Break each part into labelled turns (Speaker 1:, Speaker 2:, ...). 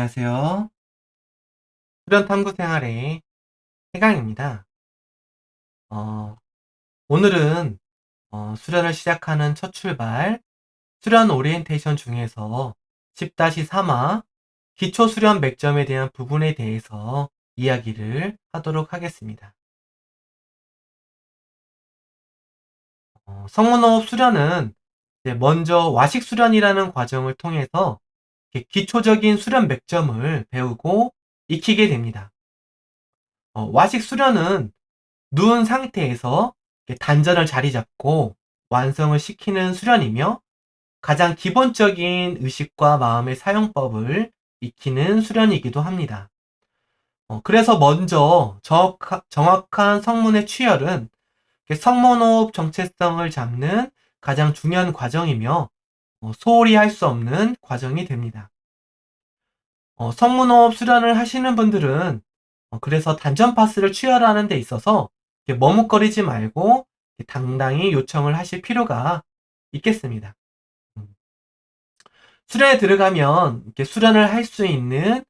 Speaker 1: 안녕하세요. 수련 탐구 생활의 해강입니다. 어, 오늘은 수련을 시작하는 첫 출발, 수련 오리엔테이션 중에서 10-3화 기초 수련 맥점에 대한 부분에 대해서 이야기를 하도록 하겠습니다. 성문호흡 수련은 먼저 와식 수련이라는 과정을 통해서 기초적인 수련 맥점을 배우고 익히게 됩니다. 와식 수련은 누운 상태에서 단전을 자리 잡고 완성을 시키는 수련이며 가장 기본적인 의식과 마음의 사용법을 익히는 수련이기도 합니다. 그래서 먼저 정확한 성문의 취열은 성문호흡 정체성을 잡는 가장 중요한 과정이며 소홀히 할 수 없는 과정이 됩니다. 성문호흡 수련을 하시는 분들은 그래서 단전 파스를 취하라는 데 있어서 머뭇거리지 말고 당당히 요청을 하실 필요가 있겠습니다. 음. 수련에 들어가면 수련을 할 수 있는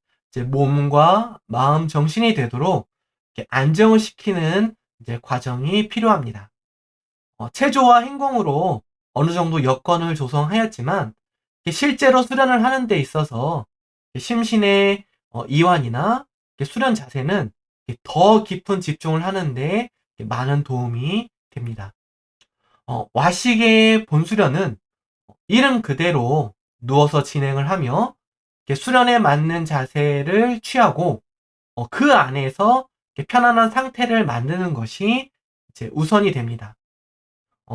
Speaker 1: 몸과 마음, 정신이 되도록 안정을 시키는 과정이 필요합니다. 체조와 행공으로 어느 정도 여건을 조성하였지만 실제로 수련을 하는 데 있어서 심신의 이완이나 수련 자세는 더 깊은 집중을 하는데 많은 도움이 됩니다. 와식의 본수련은 이름 그대로 누워서 진행을 하며 수련에 맞는 자세를 취하고 그 안에서 편안한 상태를 만드는 것이 이제 우선이 됩니다.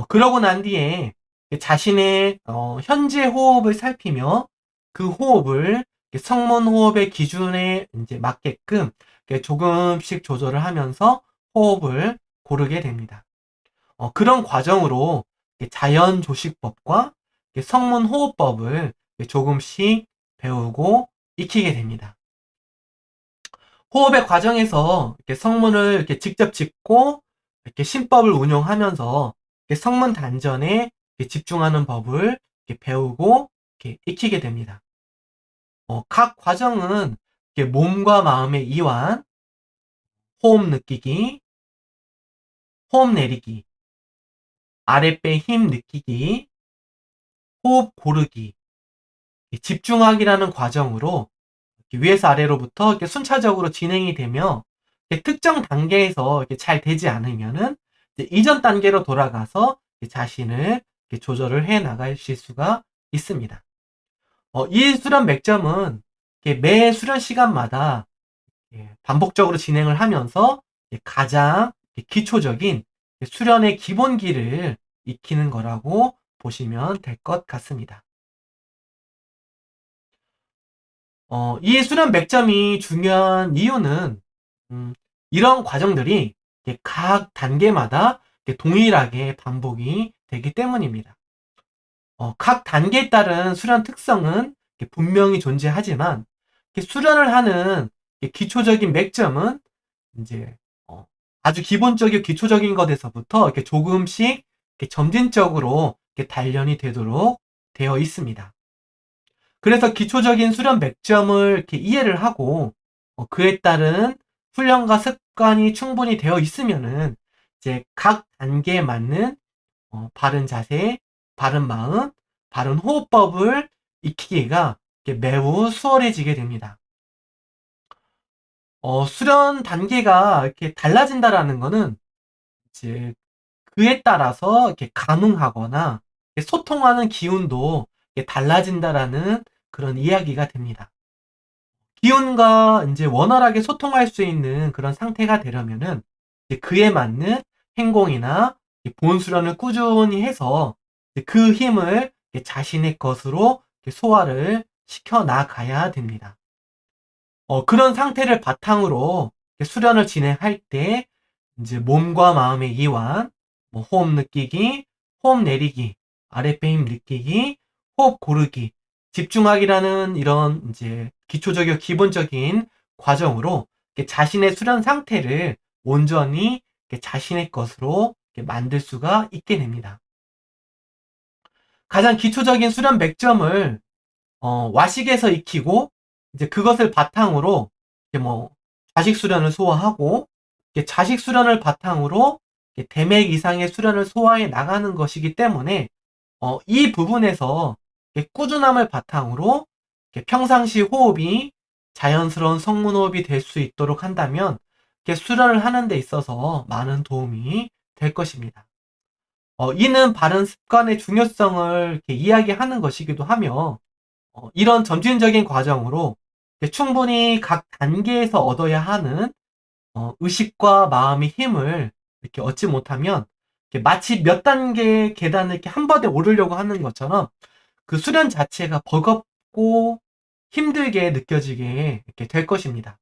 Speaker 1: 그러고 난 뒤에 자신의 현재 호흡을 살피며 그 호흡을 성문 호흡의 기준에 이제 맞게끔 조금씩 조절을 하면서 호흡을 고르게 됩니다. 그런 과정으로 자연 조식법과 성문 호흡법을 조금씩 배우고 익히게 됩니다. 호흡의 과정에서 성문을 직접 짓고 신법을 운용하면서 성문 단전에 집중하는 법을 배우고 익히게 됩니다. 각 과정은 몸과 마음의 이완, 호흡 느끼기, 호흡 내리기, 아랫배 힘 느끼기, 호흡 고르기, 집중하기라는 과정으로 위에서 아래로부터 순차적으로 진행이 되며 특정 단계에서 잘 되지 않으면은 이전 단계로 돌아가서 자신을 조절을 해 나가실 수가 있습니다. 이 수련 맥점은 매 수련 시간마다 반복적으로 진행을 하면서 가장 기초적인 수련의 기본기를 익히는 거라고 보시면 될 것 같습니다. 이 수련 맥점이 중요한 이유는 이런 과정들이 각 단계마다 동일하게 반복이 되기 때문입니다. 각 단계에 따른 수련 특성은 분명히 존재하지만 수련을 하는 기초적인 맥점은 이제 아주 기본적이고 기초적인 것에서부터 조금씩 점진적으로 단련이 되도록 되어 있습니다. 그래서 기초적인 수련 맥점을 이해를 하고 그에 따른 훈련과 습관이 충분히 되어 있으면은 이제 각 단계에 맞는 바른 자세, 바른 마음, 바른 호흡법을 익히기가 매우 수월해지게 됩니다. 수련 단계가 이렇게 달라진다라는 거는 이제 그에 따라서 이렇게 감응하거나 소통하는 기운도 달라진다라는 그런 이야기가 됩니다. 기운과 이제 원활하게 소통할 수 있는 그런 상태가 되려면은 그에 맞는 행공이나 본수련을 꾸준히 해서 그 힘을 자신의 것으로 소화를 시켜 나가야 됩니다. 그런 상태를 바탕으로 수련을 진행할 때 이제 몸과 마음의 이완, 뭐 호흡 느끼기, 호흡 내리기, 아랫배 힘 느끼기, 호흡 고르기, 집중하기라는 이런 이제 기초적이고 기본적인 과정으로 자신의 수련 상태를 온전히 자신의 것으로 만들 수가 있게 됩니다. 가장 기초적인 수련 맥점을 와식에서 익히고 이제 그것을 바탕으로 이제 뭐 자식 수련을 소화하고 자식 수련을 바탕으로 대맥 이상의 수련을 소화해 나가는 것이기 때문에 이 부분에서 꾸준함을 바탕으로 평상시 호흡이 자연스러운 성문 호흡이 될 수 있도록 한다면 수련을 하는 데 있어서 많은 도움이 될 것입니다. 이는 바른 습관의 중요성을 이야기하는 것이기도 하며 이런 점진적인 과정으로 충분히 각 단계에서 얻어야 하는 의식과 마음의 힘을 이렇게 얻지 못하면 마치 몇 단계 계단을 이렇게 한 번에 오르려고 하는 것처럼 그 수련 자체가 버겁고 힘들게 느껴지게 이렇게 될 것입니다.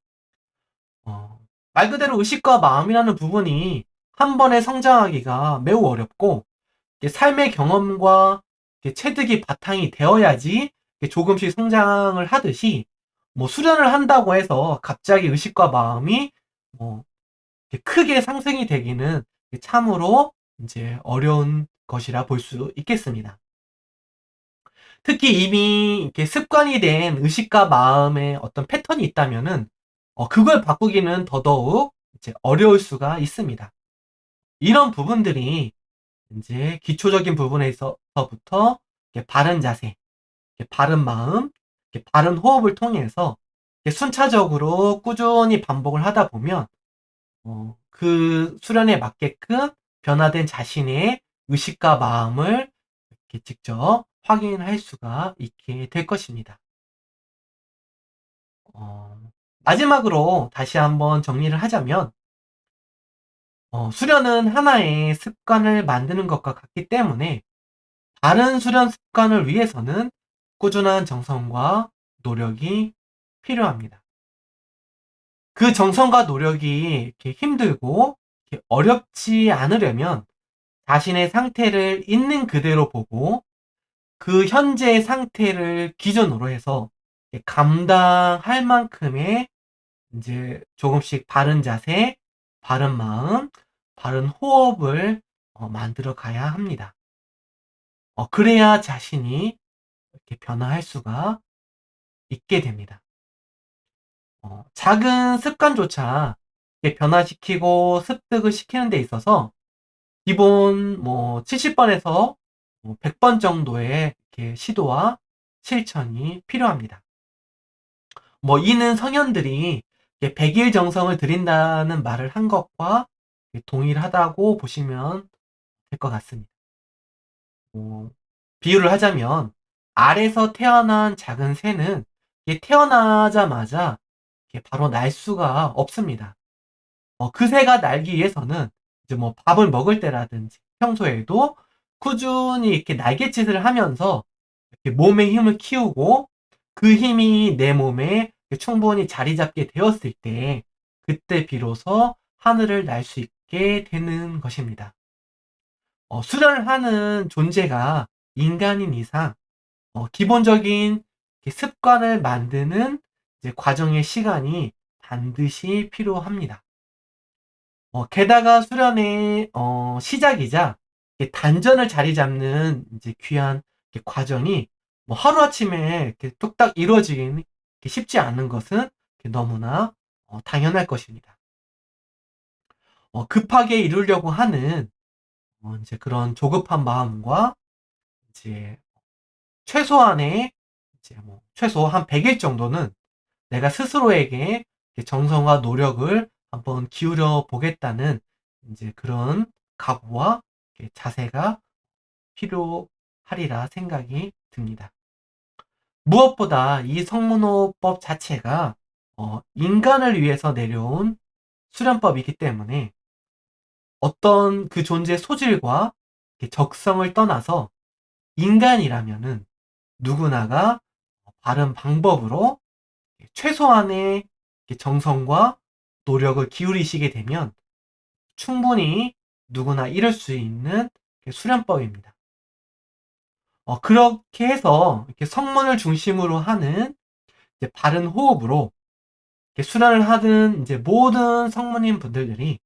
Speaker 1: 어, 말 그대로 의식과 마음이라는 부분이 한 번에 성장하기가 매우 어렵고 삶의 경험과 체득이 바탕이 되어야지 조금씩 성장을 하듯이 뭐 수련을 한다고 해서 갑자기 의식과 마음이 뭐 크게 상승이 되기는 참으로 이제 어려운 것이라 볼 수 있겠습니다. 특히 이미 이렇게 습관이 된 의식과 마음의 어떤 패턴이 있다면은 그걸 바꾸기는 더더욱 이제 어려울 수가 있습니다. 이런 부분들이 이제 기초적인 부분에서부터 바른 자세, 바른 마음, 바른 호흡을 통해서 순차적으로 꾸준히 반복을 하다 보면 그 수련에 맞게끔 변화된 자신의 의식과 마음을 이렇게 직접 확인할 수가 있게 될 것입니다. 마지막으로 다시 한번 정리를 하자면 수련은 하나의 습관을 만드는 것과 같기 때문에 바른 수련 습관을 위해서는 꾸준한 정성과 노력이 필요합니다. 그 정성과 노력이 이렇게 힘들고 이렇게 어렵지 않으려면 자신의 상태를 있는 그대로 보고 그 현재의 상태를 기준으로 해서 감당할 만큼의 이제 조금씩 바른 자세, 바른 마음, 바른 호흡을 만들어 가야 합니다. 그래야 자신이 이렇게 변화할 수가 있게 됩니다. 작은 습관조차 변화시키고 습득을 시키는 데 있어서 기본 뭐 70번에서 100번 정도의 이렇게 시도와 실천이 필요합니다. 뭐 이는 성현들이 100일 정성을 들인다는 말을 한 것과 동일하다고 보시면 될 것 같습니다. 비유를 하자면 알에서 태어난 작은 새는 태어나자마자 바로 날 수가 없습니다. 그 새가 날기 위해서는 이제 뭐 밥을 먹을 때라든지 평소에도 꾸준히 이렇게 날갯짓을 하면서 이렇게 몸의 힘을 키우고 그 힘이 내 몸에 충분히 자리 잡게 되었을 때 그때 비로소 하늘을 날 수 있게 되는 것입니다. 수련을 하는 존재가 인간인 이상 기본적인 습관을 만드는 이제 과정의 시간이 반드시 필요합니다. 게다가 수련의 시작이자 단전을 자리 잡는 이제 귀한 과정이 뭐 하루아침에 이렇게 뚝딱 이루어지기 쉽지 않은 것은 너무나 당연할 것입니다. 급하게 이루려고 하는 이제 그런 조급한 마음과 이제 최소한의 이제 뭐 최소 한 100일 정도는 내가 스스로에게 정성과 노력을 한번 기울여 보겠다는 이제 그런 각오와 자세가 필요하리라 생각이 듭니다. 무엇보다 이 성문호법 자체가 인간을 위해서 내려온 수련법이기 때문에 어떤 그 존재 소질과 적성을 떠나서 인간이라면은 누구나가 바른 방법으로 최소한의 정성과 노력을 기울이시게 되면 충분히 누구나 이룰 수 있는 수련법입니다. 그렇게 해서 이렇게 성문을 중심으로 하는 이제 바른 호흡으로 수련을 하는 이제 모든 성문인 분들이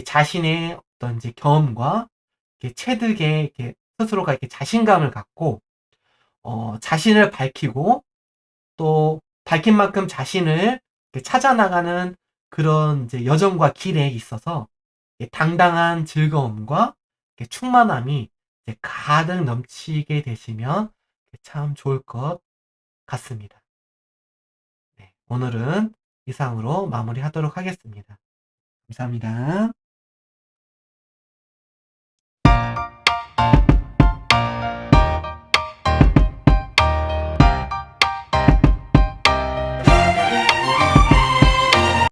Speaker 1: 자신의 어떤 이제 경험과 체득에 스스로가 이렇게 자신감을 갖고 자신을 밝히고 또 밝힌 만큼 자신을 찾아 나가는 그런 이제 여정과 길에 있어서 당당한 즐거움과 충만함이 이제 가득 넘치게 되시면 참 좋을 것 같습니다. 네, 오늘은 이상으로 마무리하도록 하겠습니다. 감사합니다.